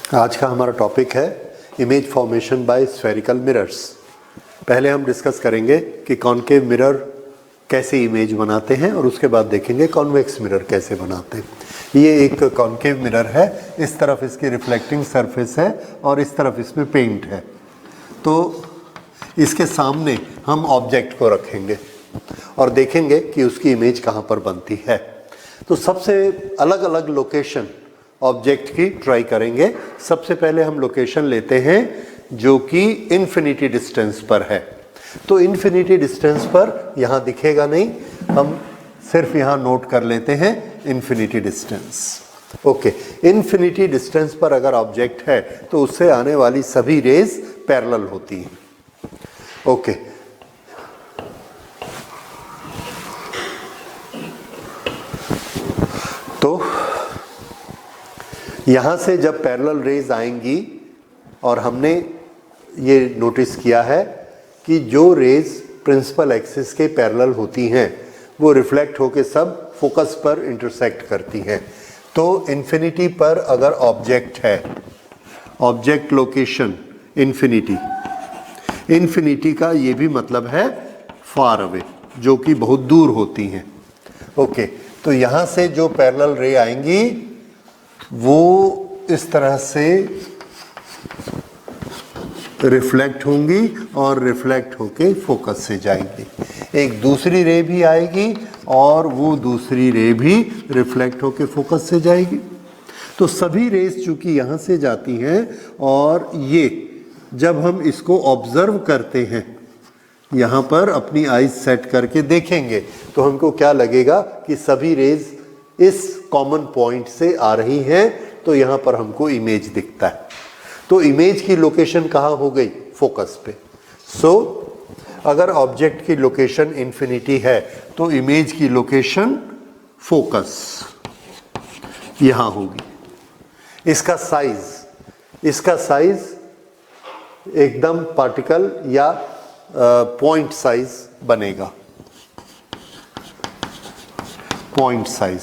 आज का हमारा टॉपिक है image formation by spherical mirrors. पहले हम डिस्कस करेंगे कि कॉनकेव मिरर कैसे इमेज बनाते हैं और उसके बाद देखेंगे कॉन्वेक्स मिरर कैसे बनाते हैं। ये एक कॉनकेव मिरर है, इस तरफ इसकी रिफ्लेक्टिंग सरफेस है और इस तरफ इसमें पेंट है। तो इसके सामने हम ऑब्जेक्ट को रखेंगे और देखेंगे कि उसकी इमेज कहाँ पर बनती है। तो सबसे अलग अलग लोकेशन ऑब्जेक्ट की ट्राई करेंगे। सबसे पहले हम लोकेशन लेते हैं जो कि इन्फिनिटी डिस्टेंस पर है। तो इन्फिनिटी डिस्टेंस पर यहाँ दिखेगा नहीं, हम सिर्फ यहाँ नोट कर लेते हैं infinity distance. Okay, infinity distance पर अगर ऑब्जेक्ट है तो उससे आने वाली सभी रेज पैरेलल होती हैं। ओके, तो यहाँ से जब पैरेलल रेज आएंगी और हमने ये नोटिस किया है कि जो रेज प्रिंसिपल एक्सिस के पैरेलल होती हैं वो रिफ्लेक्ट होके सब फोकस पर इंटरसेक्ट करती हैं। तो इन्फिनिटी पर अगर ऑब्जेक्ट है, ऑब्जेक्ट लोकेशन इन्फिनिटी, इन्फिनिटी का ये भी मतलब है फार अवे, जो कि बहुत दूर होती हैं। ओके, तो यहाँ से जो पैरेलल रे आएंगी वो इस तरह से रिफ्लेक्ट होंगी और रिफ्लेक्ट होके फोकस से जाएंगी। एक दूसरी रे भी आएगी और वो दूसरी रे भी रिफ्लेक्ट होके फोकस से जाएगी। तो सभी रेस चूंकि यहाँ से जाती हैं और ये जब हम इसको ऑब्जर्व करते हैं, यहाँ पर अपनी आईज सेट करके देखेंगे तो हमको क्या लगेगा कि सभी रेज इस कॉमन पॉइंट से आ रही हैं। तो यहाँ पर हमको इमेज दिखता है। तो इमेज की लोकेशन कहाँ हो गई? फोकस पे। सो अगर ऑब्जेक्ट की लोकेशन इन्फिनिटी है तो इमेज की लोकेशन फोकस यहाँ होगी। इसका साइज एकदम पार्टिकल या पॉइंट साइज बनेगा। पॉइंट साइज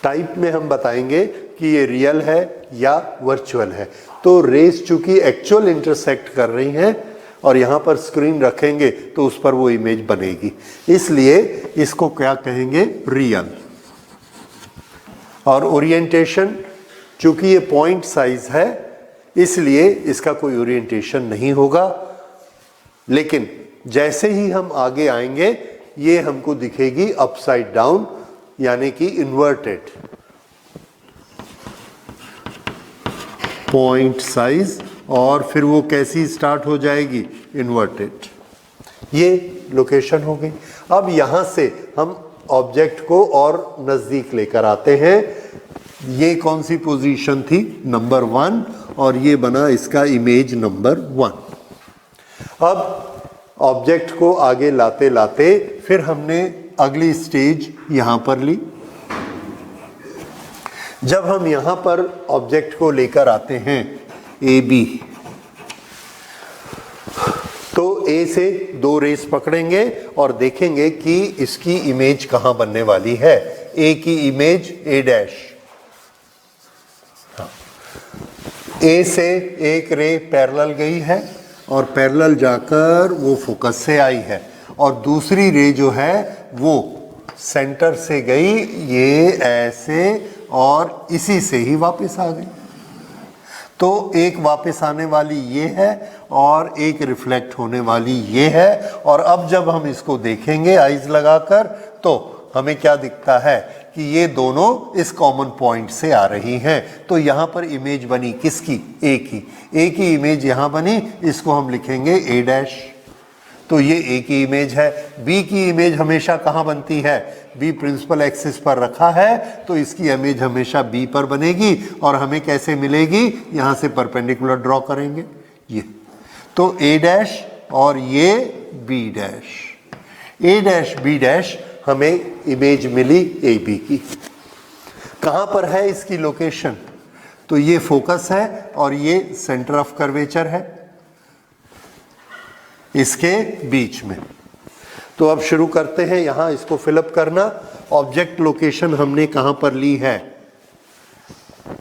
टाइप में हम बताएंगे कि ये रियल है या वर्चुअल है। तो रेस चूंकि एक्चुअल इंटरसेक्ट कर रही हैं और यहाँ पर स्क्रीन रखेंगे तो उस पर वो इमेज बनेगी, इसलिए इसको क्या कहेंगे? रियल। और ओरिएंटेशन, चूंकि ये पॉइंट साइज है इसलिए इसका कोई ओरिएंटेशन नहीं होगा, लेकिन जैसे ही हम आगे आएंगे ये हमको दिखेगी अपसाइड डाउन, यानी कि इन्वर्टेड। पॉइंट साइज और फिर वो कैसी स्टार्ट हो जाएगी? इन्वर्टेड। ये लोकेशन हो गई। अब यहाँ से हम ऑब्जेक्ट को और नज़दीक लेकर आते हैं। ये कौन सी पोजीशन थी? नंबर 1, और ये बना इसका इमेज नंबर 1। अब ऑब्जेक्ट को आगे लाते लाते फिर हमने अगली स्टेज यहाँ पर ली। जब हम यहाँ पर ऑब्जेक्ट को लेकर आते हैं ए बी, तो ए से 2 रेस पकड़ेंगे और देखेंगे कि इसकी इमेज कहाँ बनने वाली है। ए की इमेज ए डैश, ए से एक रे पैरेलल गई है और पैरेलल जाकर वो फोकस से आई है, और दूसरी रे जो है वो सेंटर से गई ये ऐसे और इसी से ही वापस आ गई। तो एक वापस आने वाली ये है और एक रिफ्लेक्ट होने वाली ये है। और अब जब हम इसको देखेंगे आइज लगाकर तो हमें क्या दिखता है कि ये दोनों इस कॉमन पॉइंट से आ रही हैं। तो यहाँ पर इमेज बनी किसकी? ए की। ए की इमेज यहाँ बनी, इसको हम लिखेंगे ए डैश। तो ये ए की इमेज है। बी की इमेज हमेशा कहाँ बनती है? बी प्रिंसिपल एक्सिस पर रखा है तो इसकी इमेज हमेशा बी पर बनेगी। और हमें कैसे मिलेगी? यहाँ से परपेंडिकुलर ड्रॉ करेंगे ये। तो ए डैश और ये बी डैश। ए डैश बी डैश हमें इमेज मिली ए बी की। कहाँ पर है इसकी लोकेशन? तो ये फोकस है और ये सेंटर ऑफ कर्वेचर है इसके बीच में। तो अब शुरू करते हैं यहाँ इसको फिलअप करना। ऑब्जेक्ट लोकेशन हमने कहाँ पर ली है?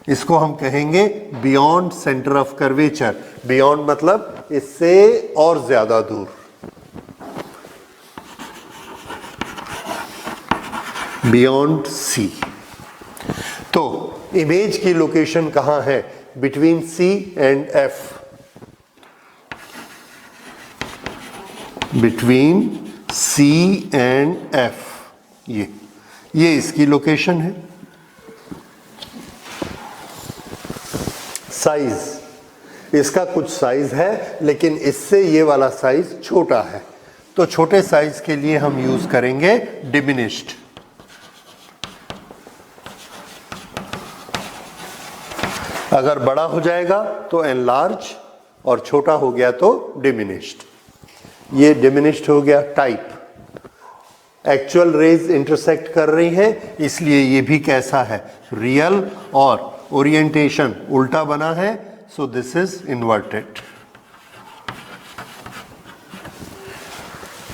इसको हम कहेंगे beyond centre of curvature. Beyond मतलब इससे और ज्यादा दूर, बियॉन्ड सी। तो इमेज की लोकेशन कहां है? Between C and F, between C and F, ये इसकी लोकेशन है। साइज, इसका कुछ साइज है लेकिन इससे ये वाला साइज छोटा है, तो छोटे साइज के लिए हम यूज करेंगे डिमिनिश्ड। अगर बड़ा हो जाएगा तो एनलार्ज और छोटा हो गया तो डिमिनिश्ड। ये डिमिनिश्ड हो गया टाइप। एक्चुअल रेज इंटरसेक्ट कर रही हैं, इसलिए ये भी कैसा है? रियल, और ओरिएंटेशन उल्टा बना है, सो दिस इज इन्वर्टेड।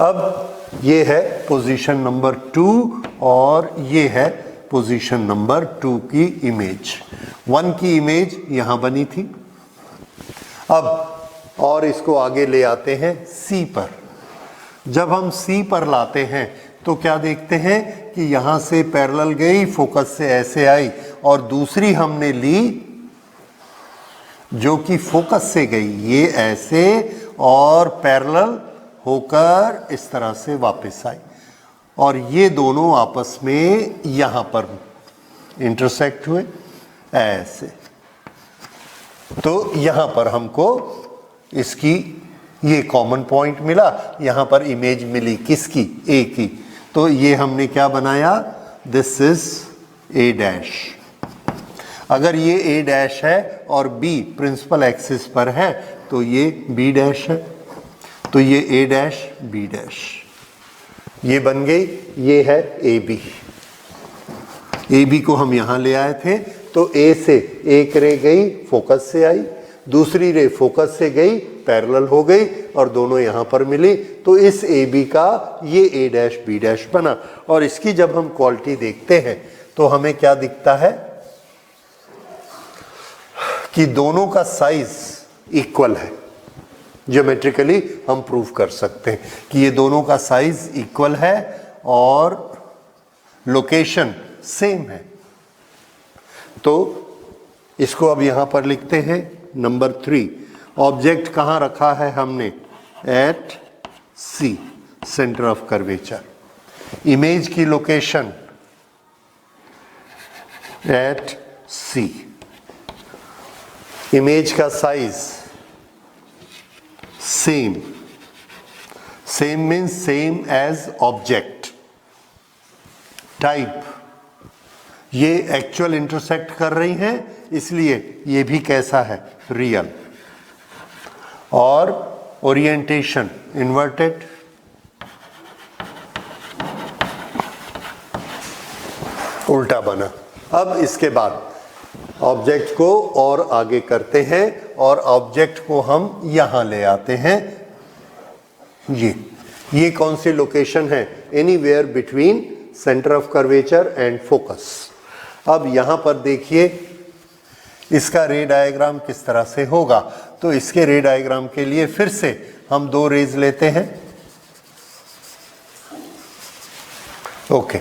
अब ये है पोजीशन नंबर 2 और ये है पोजीशन नंबर 2 की इमेज। 1 की इमेज यहां बनी थी। अब और इसको आगे ले आते हैं C पर। जब हम C पर लाते हैं तो क्या देखते हैं कि यहां से पैरेलल गई, फोकस से ऐसे आई, और दूसरी हमने ली जो कि फोकस से गई, ये ऐसे और पैरेलल होकर इस तरह से वापस आई, और ये दोनों आपस में यहां पर इंटरसेक्ट हुए ऐसे। तो यहां पर हमको इसकी ये कॉमन पॉइंट मिला, यहां पर इमेज मिली किसकी? ए की। तो ये हमने क्या बनाया? This is a dash. अगर ये ए डैश है और बी प्रिंसिपल एक्सिस पर है तो ये बी डैश है, तो ये ए डैश बी डैश, ये बन गई। ये है ए बी। ए बी को हम यहां ले आए थे, तो ए से एक रे गई, फोकस से आई, दूसरी रे फोकस से गई, पैरेलल हो गई, और दोनों यहां पर मिली, तो इस ए बी का ये ए डैश बी डैश बना। और इसकी जब हम क्वालिटी देखते हैं तो हमें क्या दिखता है कि दोनों का साइज इक्वल है। ज्योमेट्रिकली हम प्रूव कर सकते हैं कि ये दोनों का साइज इक्वल है और लोकेशन सेम है। तो इसको अब यहां पर लिखते हैं नंबर 3। ऑब्जेक्ट कहां रखा है हमने? At C, centre of curvature. Image की लोकेशन एट सी। इमेज का size same, same means same as object. Type, ये एक्चुअल इंटरसेक्ट कर रही हैं, इसलिए ये भी कैसा है? रियल। और ओरिएंटेशन इन्वर्टेड। उल्टा बना। अब इसके बाद ऑब्जेक्ट को और आगे करते हैं और ऑब्जेक्ट को हम यहां ले आते हैं। ये कौन सी लोकेशन है? Anywhere between centre of curvature and focus. अब यहां पर देखिए इसका रे डायग्राम किस तरह से होगा। तो इसके रे डायग्राम के लिए फिर से हम 2 रेज लेते हैं। ओके,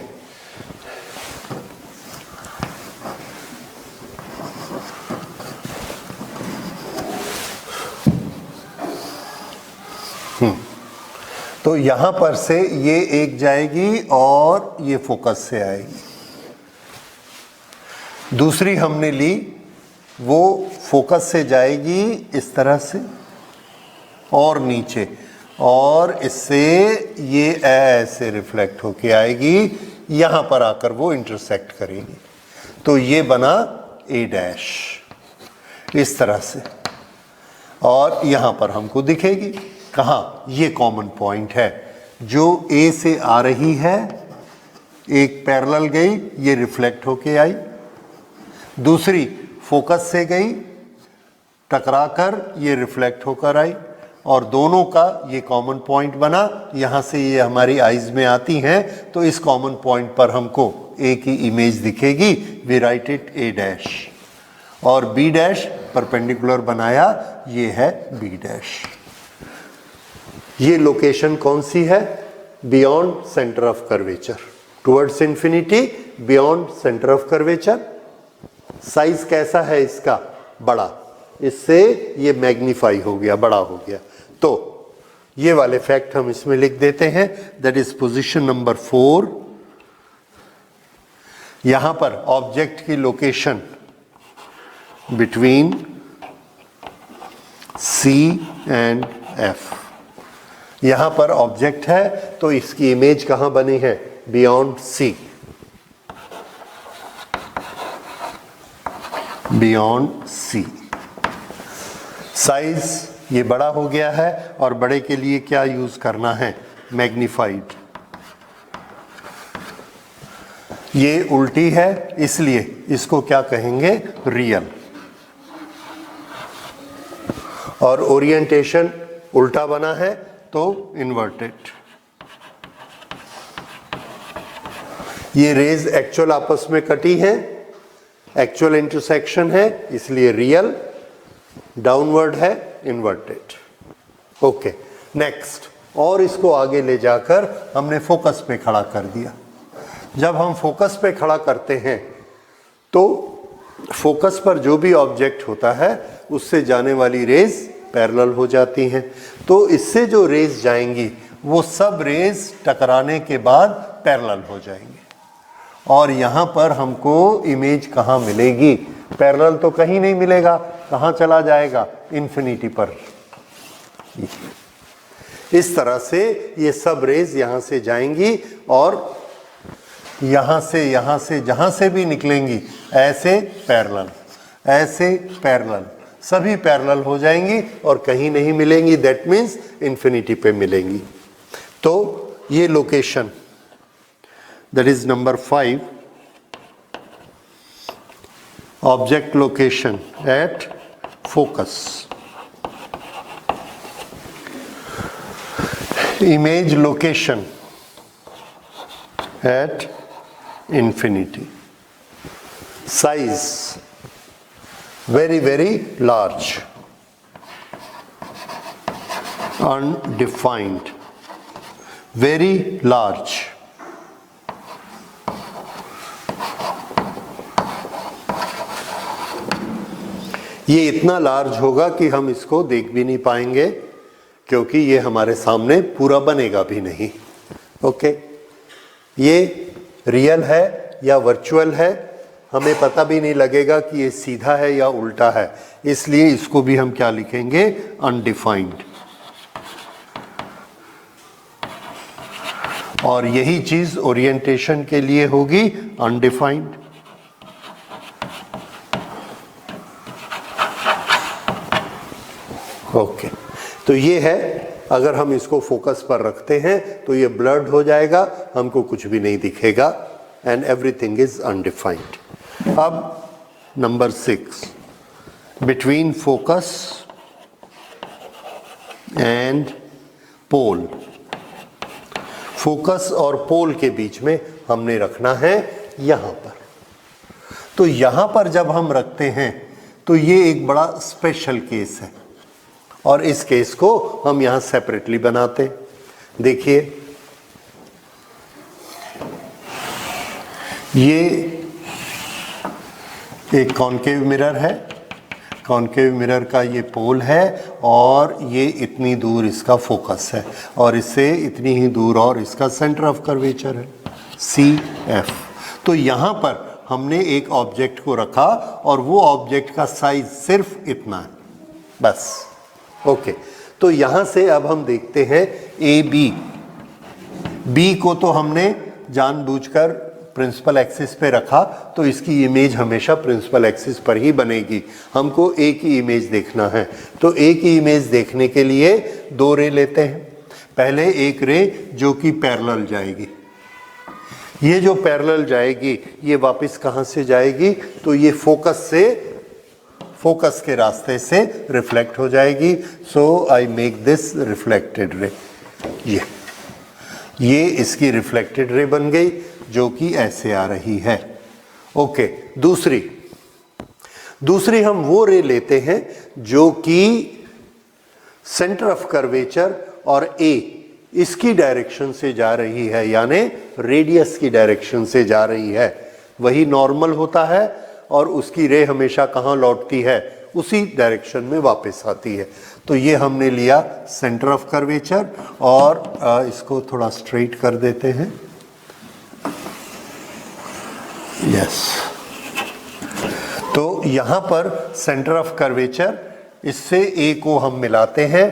तो यहां पर से ये एक जाएगी और ये फोकस से आएगी। दूसरी हमने ली, वो फोकस से जाएगी इस तरह से और नीचे, और इससे ये ऐसे रिफ्लेक्ट होके आएगी, यहां पर आकर वो इंटरसेक्ट करेगी। तो ये बना ए डैश इस तरह से, और यहां पर हमको दिखेगी कहाँ? ये कॉमन पॉइंट है जो ए से आ रही है, एक पैरेलल गई, ये रिफ्लेक्ट होके आई, दूसरी फोकस से गई, टकराकर ये रिफ्लेक्ट होकर आई, और दोनों का ये कॉमन पॉइंट बना। यहाँ से ये हमारी आईज में आती हैं, तो इस कॉमन पॉइंट पर हमको ए की इमेज दिखेगी। We write it A dash. और बी डैश परपेंडिकुलर बनाया, ये है बी डैश। ये लोकेशन कौन सी है? Beyond centre of curvature, towards infinity, beyond centre of curvature. Size कैसा है इसका? बड़ा, इससे ये मैग्नीफाई हो गया, बड़ा हो गया। तो ये वाले फैक्ट हम इसमें लिख देते हैं, दैट इज पोजीशन नंबर 4। यहां पर ऑब्जेक्ट की location between C and F, यहां पर ऑब्जेक्ट है तो इसकी इमेज कहां बनी है? Beyond C, beyond C। Size ये बड़ा हो गया है और बड़े के लिए क्या यूज करना है? मैग्नीफाइड। ये उल्टी है इसलिए इसको क्या कहेंगे? रियल। और ओरिएंटेशन उल्टा बना है तो इन्वर्टेड। ये रेज एक्चुअल आपस में कटी है, एक्चुअल इंटरसेक्शन है, इसलिए रियल। डाउनवर्ड है, इन्वर्टेड। Okay, next. और इसको आगे ले जाकर हमने फोकस पे खड़ा कर दिया। जब हम फोकस पे खड़ा करते हैं तो फोकस पर जो भी ऑब्जेक्ट होता है उससे जाने वाली रेज पैरेलल हो जाती हैं। तो इससे जो रेज जाएंगी वो सब रेज टकराने के बाद पैरेलल हो जाएंगी। और यहाँ पर हमको इमेज कहाँ मिलेगी? पैरेलल तो कहीं नहीं मिलेगा, कहाँ चला जाएगा? इन्फिनिटी पर। इस तरह से ये सब रेज यहाँ से जाएंगी और यहाँ से जहाँ से भी निकलेंगी ऐसे पैरेलल, ऐसे पैरेलल, सभी पैरेलल हो जाएंगी और कहीं नहीं मिलेंगी। दैट मीन्स इन्फिनिटी पे मिलेंगी। तो ये location, that is number 5, object location at focus, image location at infinity, size very very large, undefined, very large, ये इतना लार्ज होगा कि हम इसको देख भी नहीं पाएंगे क्योंकि ये हमारे सामने पूरा बनेगा भी नहीं। ओके, ये रियल है या वर्चुअल है हमें पता भी नहीं लगेगा कि ये सीधा है या उल्टा है, इसलिए इसको भी हम क्या लिखेंगे? अनडिफाइंड। और यही चीज ओरिएंटेशन के लिए होगी, अनडिफाइंड। ओके, तो ये है, अगर हम इसको फोकस पर रखते हैं तो ये ब्लर्ड हो जाएगा, हमको कुछ भी नहीं दिखेगा, एंड एवरीथिंग इज अनडिफाइंड। अब number 6, between focus and pole. Focus और पोल के बीच में हमने रखना है यहां पर। तो यहां पर जब हम रखते हैं तो ये एक बड़ा स्पेशल केस है और इस केस को हम यहां सेपरेटली बनाते हैं। देखिए, ये एक कॉनकेव मिरर है, कॉनकेव मिरर का ये पोल है और ये इतनी दूर इसका फोकस है और इससे इतनी ही दूर और इसका सेंटर ऑफ कर्वेचर है CF। तो यहाँ पर हमने एक ऑब्जेक्ट को रखा और वो ऑब्जेक्ट का साइज सिर्फ इतना है, बस। ओके, तो यहां से अब हम देखते हैं बी को तो हमने जानबूझकर प्रिंसिपल एक्सिस पे रखा तो इसकी इमेज हमेशा प्रिंसिपल एक्सिस पर ही बनेगी। हमको ए की इमेज देखना है, तो ए की इमेज देखने के लिए 2 रे लेते हैं। पहले एक रे जो कि पैरेलल जाएगी, ये जो पैरेलल जाएगी ये वापस कहां से जाएगी? तो ये फोकस के रास्ते से रिफ्लेक्ट हो जाएगी। So I make this reflected ray. ये इसकी रिफ्लेक्टेड रे बन दूसरी हम वो रे लेते हैं जो कि सेंटर ऑफ कर्वेचर और ए इसकी डायरेक्शन से जा रही है, यानी रेडियस की डायरेक्शन से जा रही है, वही नॉर्मल होता है और उसकी रे हमेशा कहाँ लौटती है, उसी डायरेक्शन में वापस आती है। तो ये हमने लिया सेंटर ऑफ कर्वेचर और इसको थोड़ा स्ट्रेट कर देते हैं। यस, तो यहाँ पर सेंटर ऑफ कर्वेचर, इससे ए को हम मिलाते हैं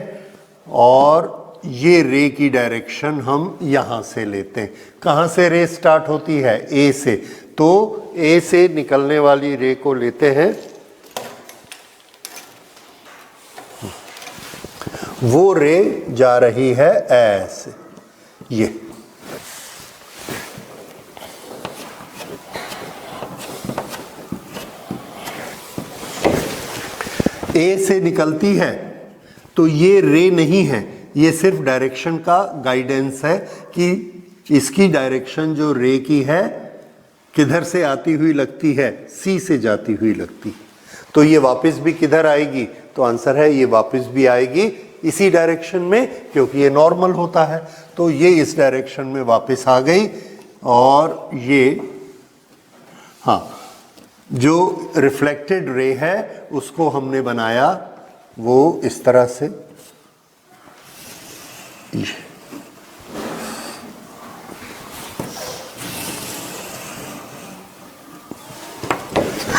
और ये रे की डायरेक्शन हम यहाँ से लेते हैं। कहाँ से रे स्टार्ट होती है? ए से। तो ए से निकलने वाली रे को लेते हैं, वो रे जा रही है ऐसे, ये ए से निकलती है। तो ये रे नहीं है, ये सिर्फ डायरेक्शन का गाइडेंस है कि इसकी डायरेक्शन जो रे की है किधर से आती हुई लगती है, सी से जाती हुई लगती है। तो ये वापस भी किधर आएगी? तो आंसर है ये वापस भी आएगी इसी डायरेक्शन में, क्योंकि ये नॉर्मल होता है। तो ये इस डायरेक्शन में वापस आ गई और ये, हाँ, जो रिफ्लेक्टेड रे है उसको हमने बनाया वो इस तरह से।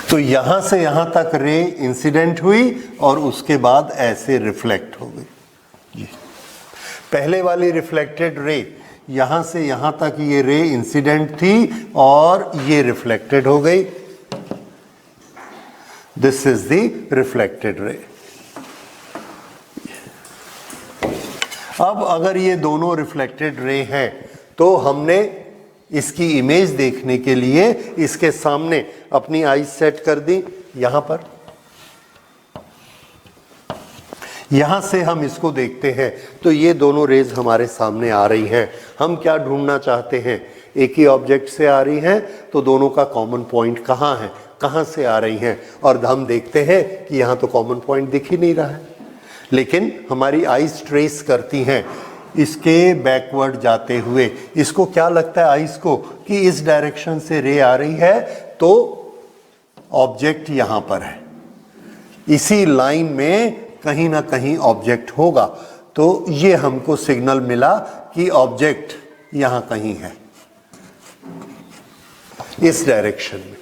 तो यहां से यहां तक रे इंसिडेंट हुई और उसके बाद ऐसे रिफ्लेक्ट हो गई। पहले वाली रिफ्लेक्टेड रे, यहां से यहां तक ये रे इंसिडेंट थी और ये रिफ्लेक्टेड हो गई। This is the reflected ray. अब अगर ये दोनों रिफ्लेक्टेड रे हैं तो हमने इसकी इमेज देखने के लिए इसके सामने अपनी आईज सेट कर दी। यहां पर, यहां से हम इसको देखते हैं तो ये दोनों रेज हमारे सामने आ रही हैं। हम क्या ढूंढना चाहते हैं? एक ही ऑब्जेक्ट से आ रही हैं, तो दोनों का कॉमन पॉइंट कहाँ है, कहाँ से आ रही हैं? और हम देखते हैं कि यहाँ तो कॉमन पॉइंट दिख ही नहीं रहा है, लेकिन हमारी आईज ट्रेस करती हैं इसके बैकवर्ड जाते हुए। इसको क्या लगता है आईज को कि इस डायरेक्शन से रे आ रही है, तो ऑब्जेक्ट यहां पर है, इसी लाइन में कहीं ना कहीं ऑब्जेक्ट होगा। तो ये हमको सिग्नल मिला कि ऑब्जेक्ट यहां कहीं है, इस डायरेक्शन में।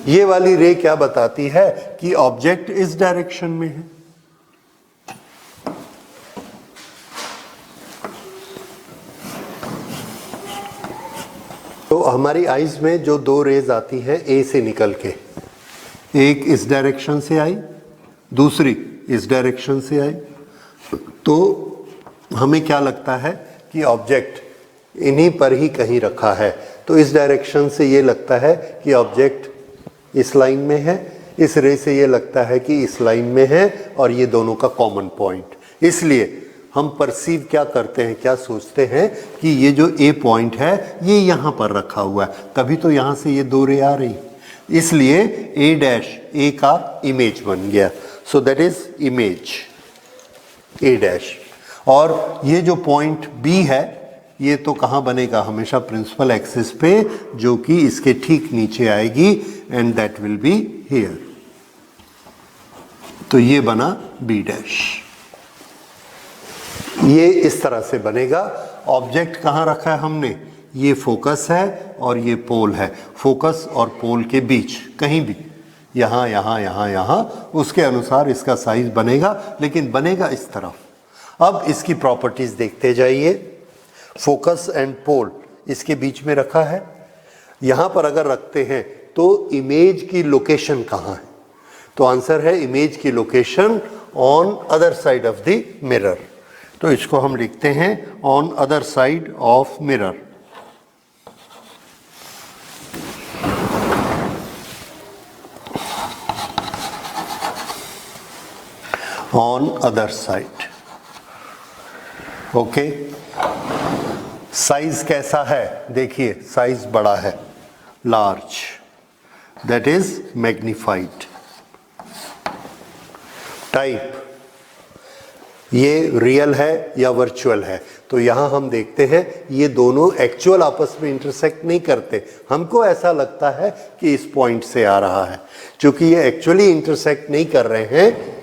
ये वाली रे क्या बताती है कि ऑब्जेक्ट इस डायरेक्शन में है। तो हमारी आईज में जो दो रेज आती है ए से निकल के, एक इस डायरेक्शन से आई, दूसरी इस डायरेक्शन से आई, तो हमें क्या लगता है कि ऑब्जेक्ट इन्हीं पर ही कहीं रखा है। तो इस डायरेक्शन से ये लगता है कि ऑब्जेक्ट इस लाइन में है, इस रे से ये लगता है कि इस लाइन में है, और ये दोनों का कॉमन पॉइंट। इसलिए हम परसीव क्या करते हैं, क्या सोचते हैं कि ये जो ए पॉइंट है ये यहाँ पर रखा हुआ है, तभी तो यहाँ से ये दो रे आ रही, इसलिए ए डैश ए का इमेज बन गया। So that is image A dash. और ये जो पॉइंट बी है ये तो कहाँ बनेगा? हमेशा प्रिंसिपल एक्सिस पे, जो कि इसके ठीक नीचे आएगी, and that will be here. तो ये बना बी डैश। ये इस तरह से बनेगा। ऑब्जेक्ट कहाँ रखा है हमने? ये फोकस है और ये पोल है। फोकस और पोल के बीच कहीं भी, यहाँ यहाँ यहाँ यहाँ, उसके अनुसार इसका साइज बनेगा, लेकिन बनेगा इस तरफ। अब इसकी प्रॉपर्टीज देखते जाइए। फोकस एंड पोल इसके बीच में रखा है। यहाँ पर अगर रखते हैं तो इमेज की लोकेशन कहाँ है? तो आंसर है इमेज की location on other side of the mirror. तो इसको हम लिखते हैं on other side of mirror. On other side. Okay, size कैसा है? देखिए साइज बड़ा है, large, that is magnified. Type, ये रियल है या वर्चुअल है। तो यहाँ हम देखते हैं ये दोनों एक्चुअल आपस में इंटरसेक्ट नहीं करते, हमको ऐसा लगता है कि इस पॉइंट से आ रहा है, क्योंकि ये एक्चुअली इंटरसेक्ट नहीं कर रहे हैं,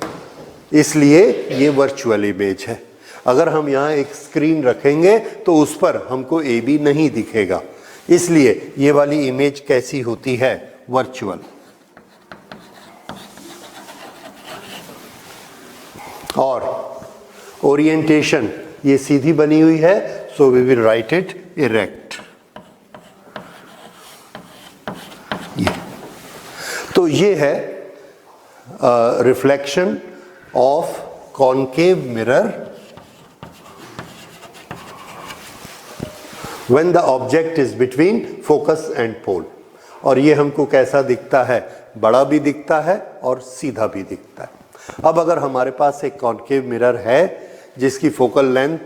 इसलिए ये वर्चुअल इमेज है। अगर हम यहाँ एक स्क्रीन रखेंगे तो उस पर हमको ए बी नहीं दिखेगा, इसलिए ये वाली इमेज कैसी होती है, वर्चुअल। और ओरिएंटेशन ये सीधी बनी हुई है, so we will write it erect. तो ये है reflection of concave mirror when the object is between focus and pole. और ये हमको कैसा दिखता है, बड़ा भी दिखता है और सीधा भी दिखता है। अब अगर हमारे पास एक कॉन्केव मिरर है जिसकी फोकल लेंथ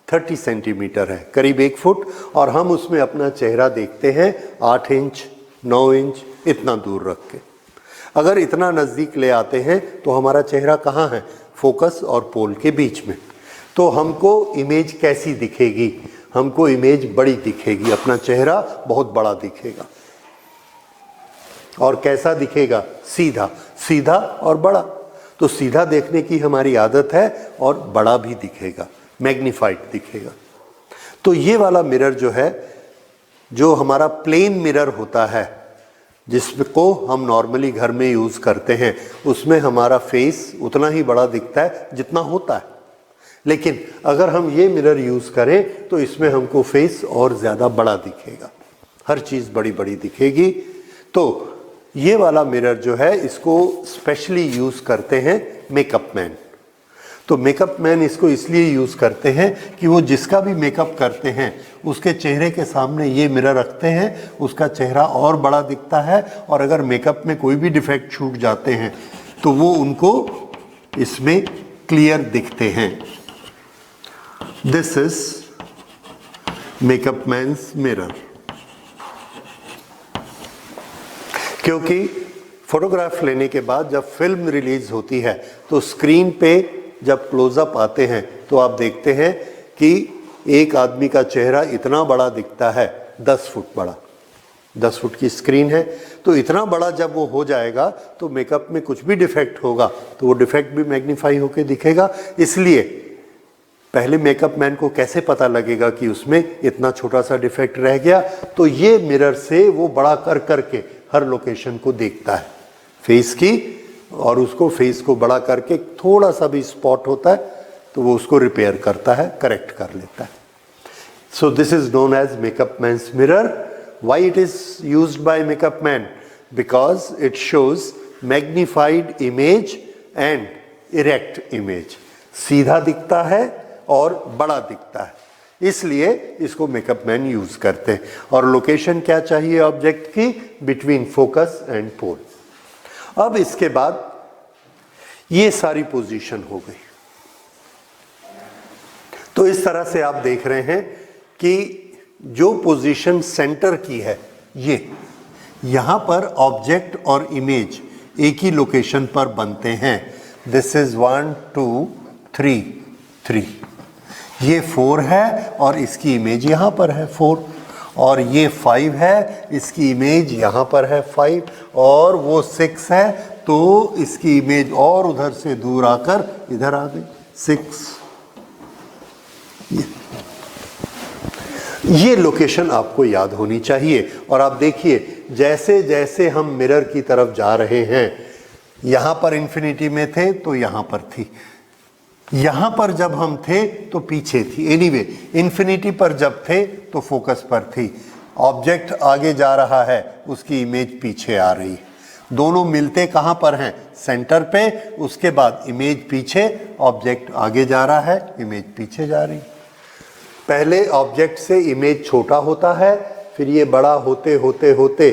30 सेंटीमीटर है, करीब 1 फुट, और हम उसमें अपना चेहरा देखते हैं 8 इंच 9 इंच इतना दूर रख के, अगर इतना नज़दीक ले आते हैं तो हमारा चेहरा कहाँ है, फोकस और पोल के बीच में। तो हमको इमेज कैसी दिखेगी, हमको इमेज बड़ी दिखेगी, अपना चेहरा बहुत बड़ा दिखेगा। और कैसा दिखेगा, सीधा, सीधा और बड़ा। तो सीधा देखने की हमारी आदत है और बड़ा भी दिखेगा, मैग्नीफाइड दिखेगा। तो ये वाला मिरर जो है, जो हमारा प्लेन मिरर होता है जिसको हम नॉर्मली घर में यूज़ करते हैं, उसमें हमारा फेस उतना ही बड़ा दिखता है जितना होता है। लेकिन अगर हम ये मिरर यूज़ करें तो इसमें हमको फेस और ज़्यादा बड़ा दिखेगा, हर चीज़ बड़ी बड़ी दिखेगी। तो ये वाला मिरर जो है, इसको स्पेशली यूज़ करते हैं मेकअप मैन। तो मेकअप मैन इसको इसलिए यूज़ करते हैं कि वो जिसका भी मेकअप करते हैं उसके चेहरे के सामने ये मिरर रखते हैं, उसका चेहरा और बड़ा दिखता है, और अगर मेकअप में कोई भी डिफेक्ट छूट जाते हैं तो वो उनको इसमें क्लियर दिखते हैं। This is makeup man's mirror. क्योंकि फोटोग्राफ लेने के बाद जब फिल्म रिलीज होती है तो स्क्रीन पे जब क्लोजअप आते हैं तो आप देखते हैं कि एक आदमी का चेहरा इतना बड़ा दिखता है, 10 फुट बड़ा, 10 फुट की स्क्रीन है। तो इतना बड़ा जब वो हो जाएगा तो मेकअप में कुछ भी डिफेक्ट होगा तो वो डिफेक्ट भी मैग्नीफाई होकर दिखेगा। इसलिए पहले मेकअप मैन को कैसे पता लगेगा कि उसमें इतना छोटा सा डिफेक्ट रह गया, तो ये मिरर से वो बड़ा कर करके हर लोकेशन को देखता है फेस की, और उसको फेस को बड़ा करके थोड़ा सा भी स्पॉट होता है तो वो उसको रिपेयर करता है, करेक्ट कर लेता है। So this is known as makeup man's mirror. Why it is used by makeup man? Because it shows magnified image and erect image, सीधा दिखता है और बड़ा दिखता है, इसलिए इसको मेकअप मैन यूज करते हैं। और लोकेशन क्या चाहिए ऑब्जेक्ट की, बिटवीन फोकस एंड पोल। अब इसके बाद ये सारी पोजीशन हो गई। तो इस तरह से आप देख रहे हैं कि जो पोजीशन सेंटर की है, ये यहां पर ऑब्जेक्ट और इमेज एक ही लोकेशन पर बनते हैं। दिस इज 1 2 3 3, ये 4 है और इसकी इमेज यहाँ पर है 4, और ये 5 है, इसकी इमेज यहाँ पर है 5, और वो 6 है तो इसकी इमेज और उधर से दूर आकर इधर आ गई 6। ये लोकेशन आपको याद होनी चाहिए। और आप देखिए जैसे जैसे हम मिरर की तरफ जा रहे हैं, यहाँ पर इन्फिनिटी में थे तो यहाँ पर थी, यहाँ पर जब हम थे तो पीछे थी, एनीवे इन्फिनिटी पर जब थे तो फोकस पर थी। ऑब्जेक्ट आगे जा रहा है, उसकी इमेज पीछे आ रही है, दोनों मिलते कहाँ पर हैं, सेंटर पे। उसके बाद इमेज पीछे, ऑब्जेक्ट आगे जा रहा है, इमेज पीछे जा रही। पहले ऑब्जेक्ट से इमेज छोटा होता है, फिर ये बड़ा होते होते होते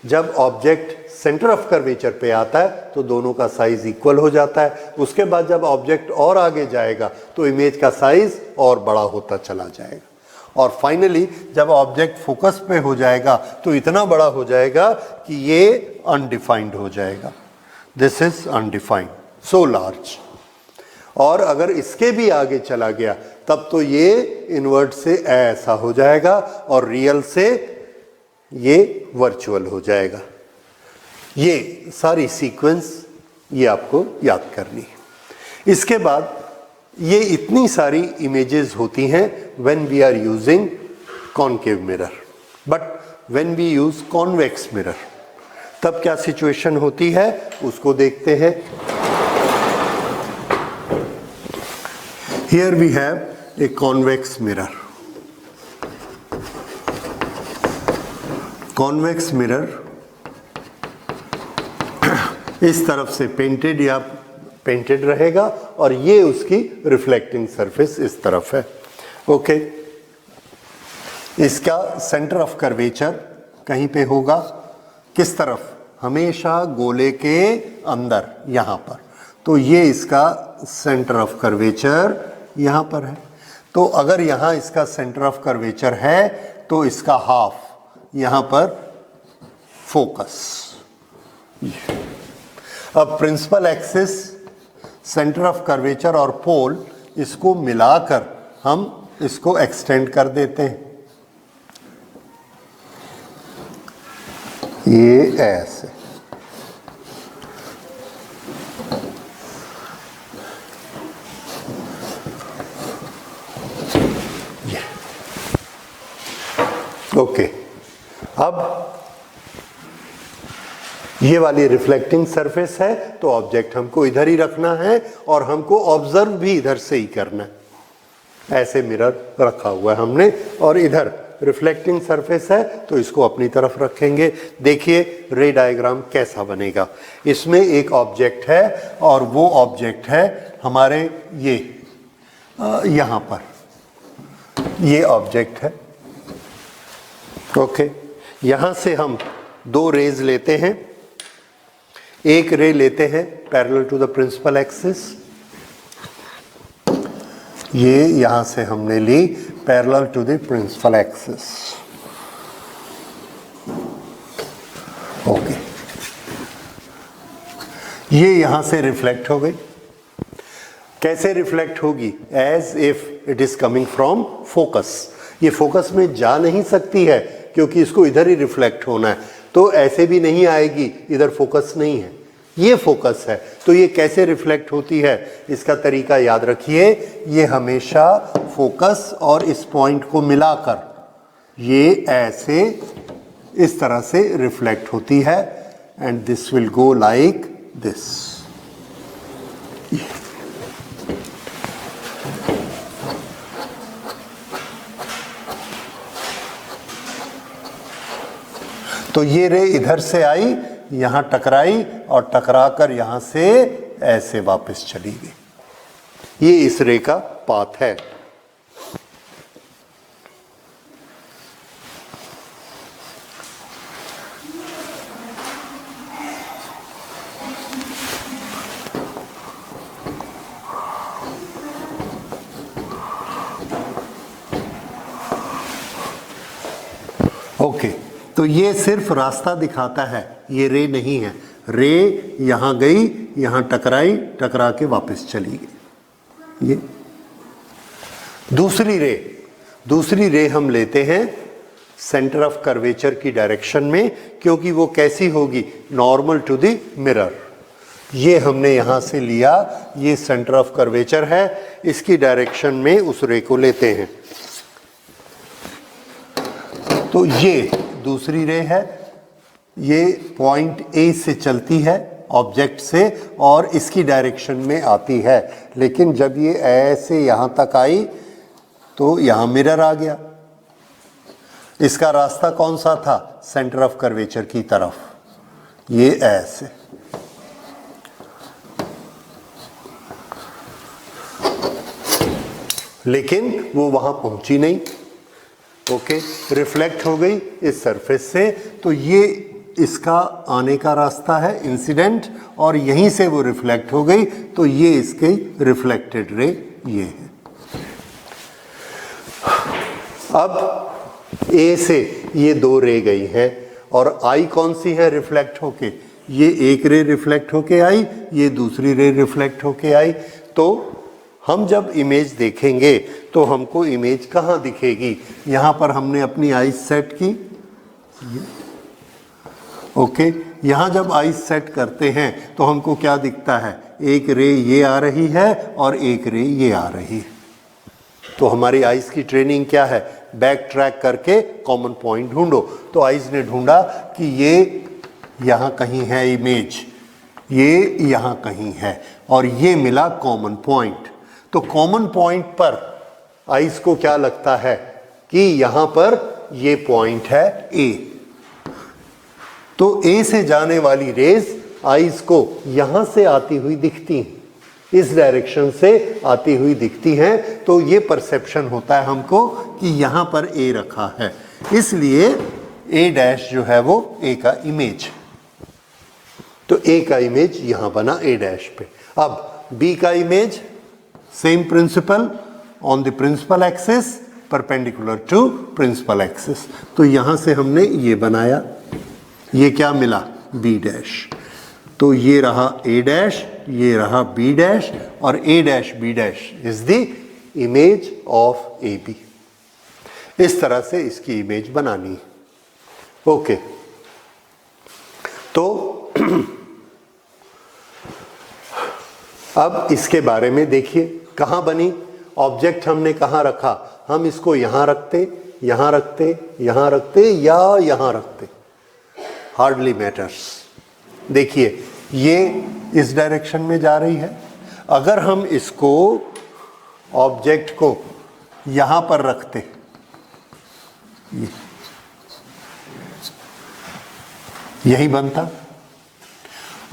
जब ऑब्जेक्ट सेंटर ऑफ कर्वेचर पे आता है तो दोनों का साइज इक्वल हो जाता है। उसके बाद जब ऑब्जेक्ट और आगे जाएगा तो इमेज का साइज और बड़ा होता चला जाएगा, और फाइनली जब ऑब्जेक्ट फोकस पे हो जाएगा तो इतना बड़ा हो जाएगा कि ये अनडिफाइंड हो जाएगा। This is undefined. So large. और अगर इसके भी आगे चला गया तब तो ये इनवर्ट से ऐसा हो जाएगा और रियल से ये वर्चुअल हो जाएगा। ये सारी सीक्वेंस ये आपको याद करनी है। इसके बाद ये इतनी सारी इमेजेस होती हैं when we are using concave mirror, but when we use convex mirror तब क्या सिचुएशन होती है उसको देखते हैं। Here we have a convex mirror. Convex mirror इस तरफ से पेंटेड या पेंटेड रहेगा और ये उसकी रिफ्लेक्टिंग सरफेस इस तरफ है। ओके, इसका सेंटर ऑफ कर्वेचर कहीं पे होगा, किस तरफ? हमेशा गोले के अंदर, यहां पर। तो ये इसका सेंटर ऑफ कर्वेचर यहां पर है। तो अगर यहां इसका सेंटर ऑफ कर्वेचर है तो इसका हाफ यहां पर फोकस। अब principal axis, centre of curvature और पोल, इसको मिलाकर हम इसको एक्सटेंड कर देते हैं। ये ऐसे। ओके, अब ये वाली रिफ्लेक्टिंग सरफेस है तो ऑब्जेक्ट हमको इधर ही रखना है और हमको ऑब्जर्व भी इधर से ही करना है। ऐसे मिरर रखा हुआ है हमने और इधर रिफ्लेक्टिंग सरफेस है तो इसको अपनी तरफ रखेंगे। देखिए रे डायग्राम कैसा बनेगा। इसमें एक ऑब्जेक्ट है और वो ऑब्जेक्ट है हमारे ये यहाँ पर ये ऑब्जेक्ट है। ओके, यहां से हम दो रेज लेते हैं। एक रे लेते हैं parallel to the principal axis, ये यहां से हमने ली parallel to the principal axis. Okay, ये यहां से रिफ्लेक्ट हो गई। कैसे रिफ्लेक्ट होगी? As if it is coming from focus. ये फोकस में जा नहीं सकती है क्योंकि इसको इधर ही रिफ्लेक्ट होना है, तो ऐसे भी नहीं आएगी, इधर फोकस नहीं है, ये फोकस है। तो ये कैसे रिफ्लेक्ट होती है इसका तरीका याद रखिए। ये हमेशा फोकस और इस पॉइंट को मिलाकर ये ऐसे इस तरह से रिफ्लेक्ट होती है and this will go like this. तो ये रे इधर से आई, यहां टकराई और टकराकर यहां से ऐसे वापस चली गई। ये इस रे का पाथ है। ओके, तो ये सिर्फ रास्ता दिखाता है, ये रे नहीं है। रे यहां गई, यहां टकराई, टकरा के वापस चली गई। ये दूसरी रे हम लेते हैं सेंटर ऑफ कर्वेचर की डायरेक्शन में, क्योंकि वो कैसी होगी? Normal to the mirror. ये हमने यहां से लिया, ये सेंटर ऑफ कर्वेचर है, इसकी डायरेक्शन में उस रे को लेते हैं। तो ये दूसरी रे है, ये पॉइंट ए से चलती है ऑब्जेक्ट से और इसकी डायरेक्शन में आती है, लेकिन जब ये ऐसे यहां तक आई तो यहां मिरर आ गया। इसका रास्ता कौन सा था? सेंटर ऑफ कर्वेचर की तरफ, ये ऐसे। लेकिन वो वहां पहुंची नहीं। ओके, रिफ्लेक्ट हो गई इस सरफेस से, तो ये इसका आने का रास्ता है इंसिडेंट, और यहीं से वो रिफ्लेक्ट हो गई, तो ये इसकी रिफ्लेक्टेड रे ये है। अब ए से ये दो रे गई है और आई कौन सी है रिफ्लेक्ट होके? ये एक रे रिफ्लेक्ट होके आई, ये दूसरी रे रिफ्लेक्ट होके आई। तो हम जब इमेज देखेंगे तो हमको इमेज कहाँ दिखेगी? यहाँ पर हमने अपनी आईज सेट की, ओके। यहाँ जब आईज सेट करते हैं तो हमको क्या दिखता है? एक रे ये आ रही है और एक रे ये आ रही है। तो हमारी आईज की ट्रेनिंग क्या है? बैक ट्रैक करके कॉमन पॉइंट ढूंढो। तो आईज ने ढूंढा कि ये यहाँ कहीं है इमेज, ये यहाँ कहीं है, और ये मिला कॉमन पॉइंट। तो कॉमन पॉइंट पर आईज को क्या लगता है कि यहाँ पर ये पॉइंट है ए। तो ए से जाने वाली रेज आईज को यहाँ से आती हुई दिखती हैं, इस डायरेक्शन से आती हुई दिखती हैं। तो ये परसेप्शन होता है हमको कि यहाँ पर ए रखा है, इसलिए ए डैश जो है वो ए का इमेज। तो ए का इमेज यहाँ बना ए डैश पे। अब बी का image, same principal, on the principal axis perpendicular to principal axis. तो यहाँ से हमने ये बनाया, ये क्या मिला? B dash. तो ये रहा ए डैश, ये रहा बी डैश, और A dash B dash is the image of A B. इस तरह से इसकी इमेज बनानी है, ओके। तो अब इसके बारे में देखिए, कहाँ बनी? ऑब्जेक्ट हमने कहाँ रखा? हम इसको यहाँ रखते, यहाँ रखते, यहाँ रखते या यहाँ रखते, हार्डली मैटर्स। देखिए ये इस डायरेक्शन में जा रही है। अगर हम इसको ऑब्जेक्ट को यहाँ पर रखते, यही बनता।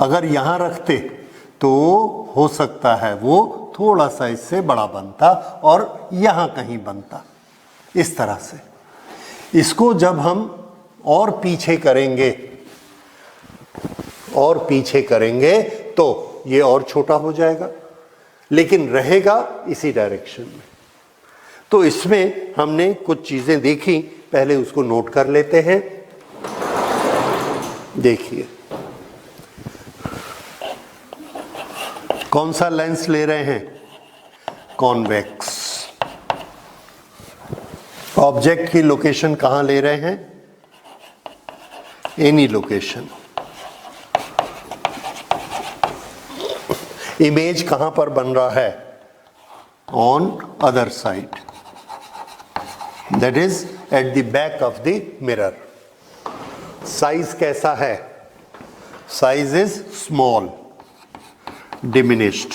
अगर यहाँ रखते तो हो सकता है वो थोड़ा सा इससे बड़ा बनता और यहाँ कहीं बनता, इस तरह से। इसको जब हम और पीछे करेंगे और पीछे करेंगे तो ये और छोटा हो जाएगा, लेकिन रहेगा इसी डायरेक्शन में। तो इसमें हमने कुछ चीजें देखी, पहले उसको नोट कर लेते हैं। देखिए कौन सा लेंस ले रहे हैं? कॉन्वेक्स। ऑब्जेक्ट की लोकेशन कहां ले रहे हैं? Any location. इमेज कहां पर बन रहा है? On other side, that is at the back of the mirror. Size कैसा है? Size is small, diminished.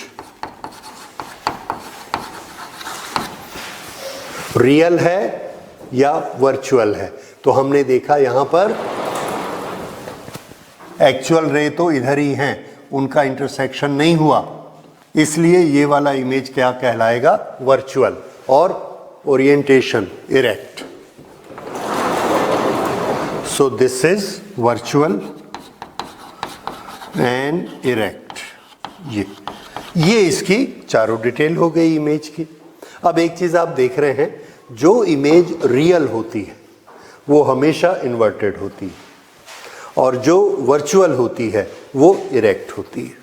Real है या वर्चुअल है? तो हमने देखा यहां पर एक्चुअल रे तो इधर ही हैं, उनका इंटरसेक्शन नहीं हुआ, इसलिए ये वाला इमेज क्या कहलाएगा? वर्चुअल। और orientation erect. So this is virtual and erect. ये इसकी चारों डिटेल हो गई इमेज की। अब एक चीज आप देख रहे हैं, जो इमेज रियल होती है वो हमेशा इन्वर्टेड होती है, और जो वर्चुअल होती है वो इरेक्ट होती है।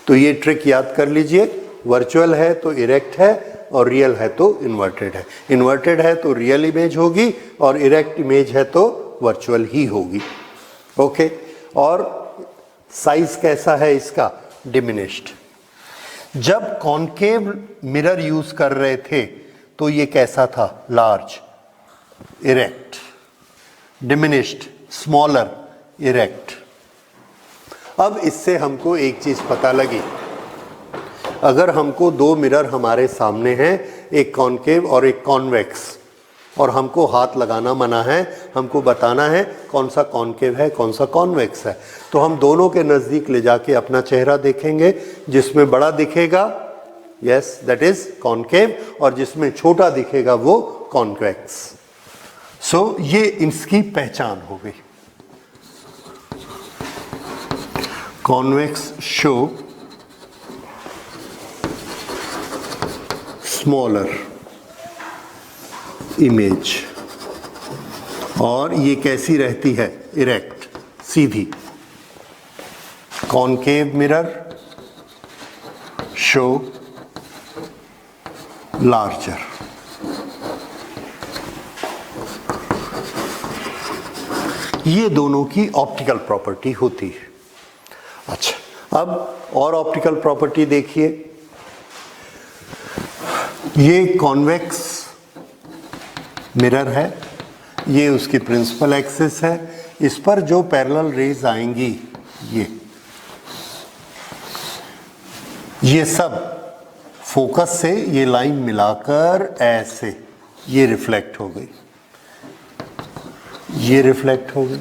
तो ये ट्रिक याद कर लीजिए, वर्चुअल है तो इरेक्ट है, और रियल है तो इन्वर्टेड है। इन्वर्टेड है तो रियल इमेज होगी, और इरेक्ट इमेज है तो वर्चुअल ही होगी, ओके। और साइज कैसा है इसका? डिमिनिश्ड। जब कॉनकेव मिरर यूज कर रहे थे तो ये कैसा था? Large, erect. Diminished, smaller, erect. अब इससे हमको एक चीज पता लगी, अगर हमको दो मिरर हमारे सामने हैं, एक कॉनकेव और एक कॉन्वेक्स, और हमको हाथ लगाना मना है, हमको बताना है कौन सा कॉनकेव है कौन सा कॉन्वेक्स है, तो हम दोनों के नज़दीक ले जाके अपना चेहरा देखेंगे। जिसमें बड़ा दिखेगा, यस दैट इज कॉनकेव, और जिसमें छोटा दिखेगा वो कॉन्वेक्स। सो ये इसकी पहचान हो गई। कॉन्वेक्स शो स्मॉलर इमेज, और ये कैसी रहती है? इरेक्ट, सीधी। concave mirror show larger. ये दोनों की ऑप्टिकल प्रॉपर्टी होती है। अच्छा, अब और ऑप्टिकल प्रॉपर्टी देखिए। ये कॉन्वेक्स मिरर है, ये उसकी प्रिंसिपल एक्सिस है। इस पर जो पैरेलल रेज आएंगी ये सब फोकस से ये लाइन मिलाकर ऐसे ये रिफ्लेक्ट हो गई, ये रिफ्लेक्ट हो गई,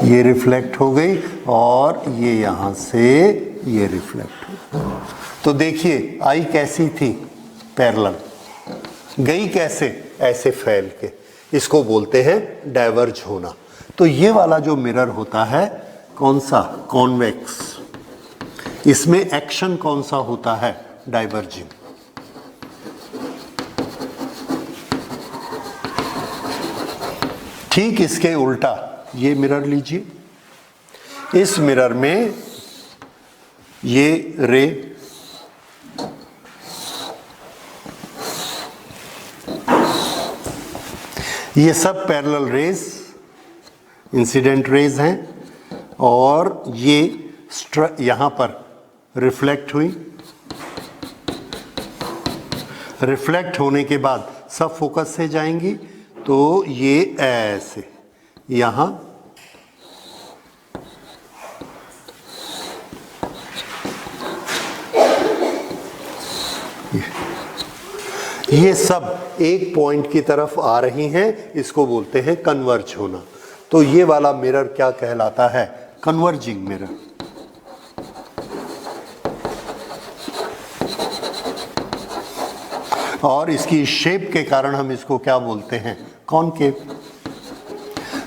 ये रिफ्लेक्ट हो गई और ये यहां से ये रिफ्लेक्ट हो गई। तो देखिए आई कैसी थी, पैरेलल, गई कैसे, ऐसे फैल के। इसको बोलते हैं डाइवर्ज होना। तो ये वाला जो मिरर होता है कौन सा, कॉन्वेक्स, इसमें एक्शन कौन सा होता है, डाइवर्जिंग। ठीक इसके उल्टा ये मिरर लीजिए, इस मिरर में ये रे ये सब पैरेलल रेज, इंसिडेंट रेज हैं और ये यहां पर रिफ्लेक्ट हुई। रिफ्लेक्ट होने के बाद सब फोकस से जाएंगी, तो ये ऐसे यहां ये सब एक पॉइंट की तरफ आ रही हैं, इसको बोलते हैं कन्वर्ज होना। तो ये वाला मिरर क्या कहलाता है, कन्वर्जिंग मिरर। और इसकी शेप के कारण हम इसको क्या बोलते हैं, कॉनकेव।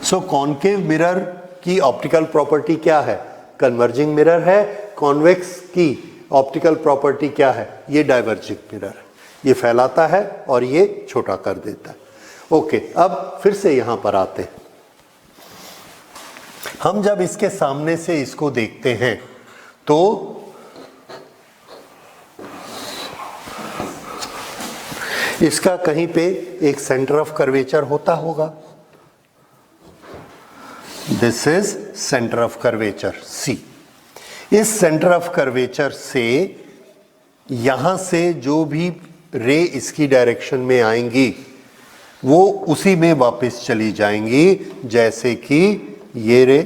सो कॉनकेव मिरर की ऑप्टिकल प्रॉपर्टी क्या है, कन्वर्जिंग मिरर है। कॉन्वेक्स की ऑप्टिकल प्रॉपर्टी क्या है, ये डाइवर्जिंग मिरर है। ये फैलाता है और ये छोटा कर देता है। ओके, अब फिर से यहां पर आते हैं। हम जब इसके सामने से इसको देखते हैं तो इसका कहीं पे एक सेंटर ऑफ कर्वेचर होता होगा। This is centre of curvature C. इस सेंटर ऑफ कर्वेचर से यहां से जो भी रे इसकी डायरेक्शन में आएंगी वो उसी में वापस चली जाएंगी, जैसे कि ये रे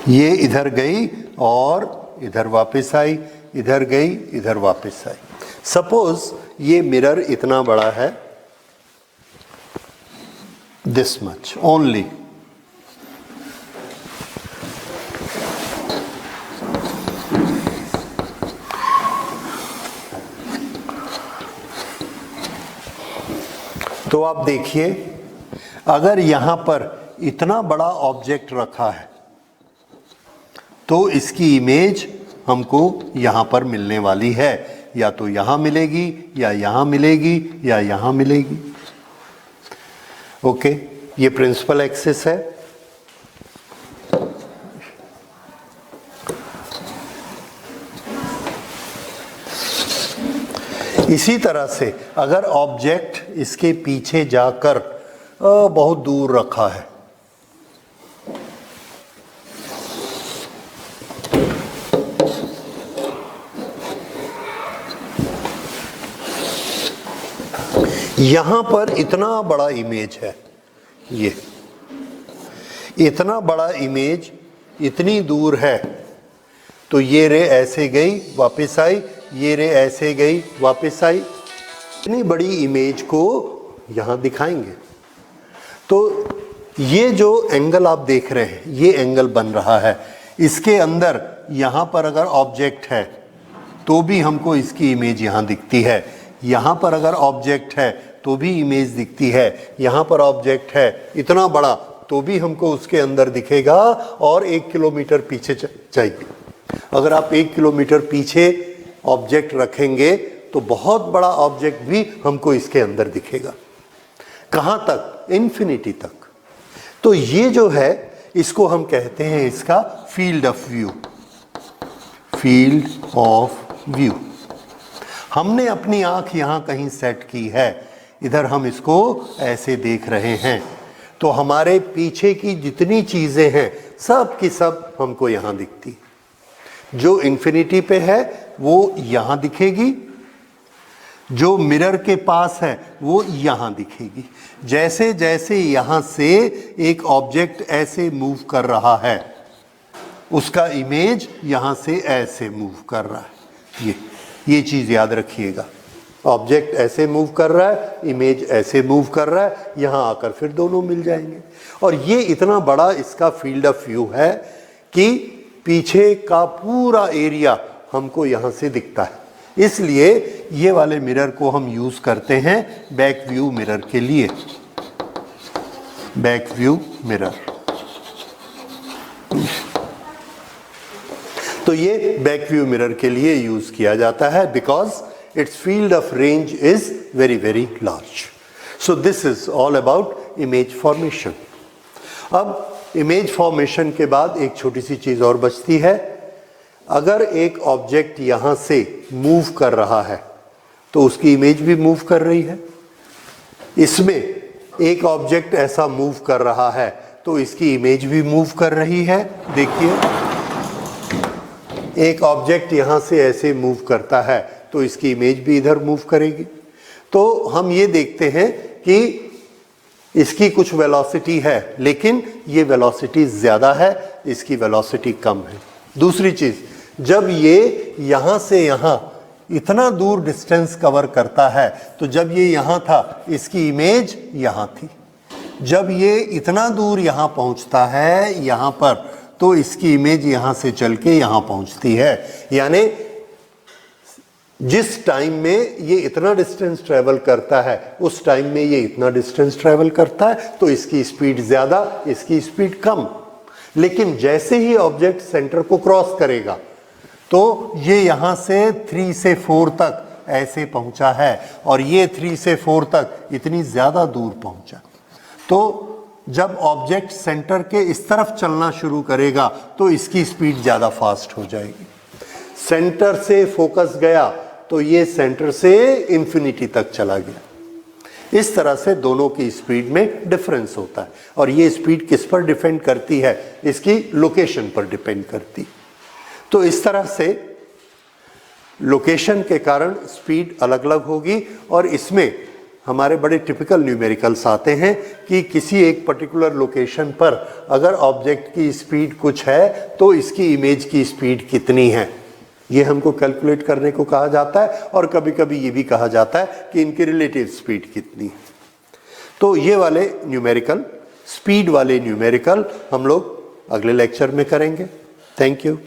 ये इधर गई और इधर वापस आई, इधर गई इधर वापस आई। सपोज ये मिरर इतना बड़ा है, दिस मच ओनली, तो आप देखिए अगर यहां पर इतना बड़ा ऑब्जेक्ट रखा है तो इसकी इमेज हमको यहां पर मिलने वाली है, या तो यहां मिलेगी या यहां मिलेगी या यहां मिलेगी। ओके, ये प्रिंसिपल एक्सिस है। इसी तरह से अगर ऑब्जेक्ट इसके पीछे जाकर बहुत दूर रखा है, यहां पर इतना बड़ा इमेज है, ये इतना बड़ा इमेज इतनी दूर है, तो ये रे ऐसे गई वापस आई, ये रे ऐसे गई वापस आई। इतनी बड़ी इमेज को यहां दिखाएंगे तो ये जो एंगल आप देख रहे हैं, ये एंगल बन रहा है। इसके अंदर यहां पर अगर ऑब्जेक्ट है तो भी हमको इसकी इमेज यहां दिखती है, यहां पर अगर ऑब्जेक्ट है तो भी इमेज दिखती है, यहां पर ऑब्जेक्ट है इतना बड़ा तो भी हमको उसके अंदर दिखेगा और 1 किलोमीटर पीछे चाहिए। अगर आप 1 किलोमीटर पीछे ऑब्जेक्ट रखेंगे तो बहुत बड़ा ऑब्जेक्ट भी हमको इसके अंदर दिखेगा। कहाँ तक? इन्फिनिटी तक। तो ये जो है इसको हम कहते हैं इसका field of view. Field of view. हमने अपनी आंख यहां कहीं सेट की है, इधर हम इसको ऐसे देख रहे हैं, तो हमारे पीछे की जितनी चीजें हैं सब की सब हमको यहां दिखती। जो इन्फिनिटी पे है वो यहां दिखेगी, जो मिरर के पास है वो यहां दिखेगी। जैसे जैसे यहां से एक ऑब्जेक्ट ऐसे मूव कर रहा है, उसका इमेज यहां से ऐसे मूव कर रहा है। ये चीज याद रखिएगा। ऑब्जेक्ट ऐसे मूव कर रहा है, इमेज ऐसे मूव कर रहा है, यहां आकर फिर दोनों मिल जाएंगे। और ये इतना बड़ा इसका फील्ड ऑफ व्यू है कि पीछे का पूरा एरिया हमको यहां से दिखता है। इसलिए ये वाले मिरर को हम यूज करते हैं बैक व्यू मिरर के लिए। Back view mirror. तो ये बैक व्यू मिरर के लिए यूज किया जाता है because it's field of range is very very large. So this is all about image formation. अब इमेज फॉर्मेशन के बाद एक छोटी सी चीज और बचती है। अगर एक ऑब्जेक्ट यहां से मूव कर रहा है तो उसकी इमेज भी मूव कर रही है। इसमें एक ऑब्जेक्ट ऐसा मूव कर रहा है तो इसकी इमेज भी मूव कर रही है। देखिए, एक ऑब्जेक्ट यहां से ऐसे मूव करता है तो इसकी इमेज भी इधर मूव करेगी। तो हम ये देखते हैं कि इसकी कुछ वेलोसिटी है, लेकिन ये वेलोसिटी ज्यादा है, इसकी वेलोसिटी कम है। दूसरी चीज, जब ये यहां से यहां इतना दूर डिस्टेंस कवर करता है तो जब ये यहां था इसकी इमेज यहां थी। जब ये इतना दूर यहां पहुंचता है यहां पर, तो इसकी इमेज यहां से चल के यहां पहुंचती है। यानी जिस टाइम में ये इतना डिस्टेंस ट्रेवल करता है उस टाइम में ये इतना डिस्टेंस ट्रेवल करता है, तो इसकी स्पीड ज्यादा, इसकी स्पीड कम। लेकिन जैसे ही ऑब्जेक्ट सेंटर को क्रॉस करेगा तो ये यहां से 3 से 4 तक ऐसे पहुंचा है और ये 3 से 4 तक इतनी ज्यादा दूर पहुंचा। तो जब ऑब्जेक्ट सेंटर के इस तरफ चलना शुरू करेगा तो इसकी स्पीड ज्यादा फास्ट हो जाएगी। सेंटर से फोकस गया तो ये सेंटर से इंफिनिटी तक चला गया। इस तरह से दोनों की स्पीड में डिफरेंस होता है। और ये स्पीड किस पर डिपेंड करती है? इसकी लोकेशन पर डिपेंड करती। तो इस तरह से लोकेशन के कारण स्पीड अलग अलग होगी। और इसमें हमारे बड़े टिपिकल न्यूमेरिकल्स आते हैं कि किसी एक पर्टिकुलर लोकेशन पर अगर ऑब्जेक्ट की स्पीड कुछ है तो इसकी इमेज की स्पीड कितनी है, ये हमको कैलकुलेट करने को कहा जाता है। और कभी कभी ये भी कहा जाता है कि इनकी रिलेटिव स्पीड कितनी है। तो ये वाले न्यूमेरिकल, स्पीड वाले न्यूमेरिकल हम लोग अगले लेक्चर में करेंगे। Thank you.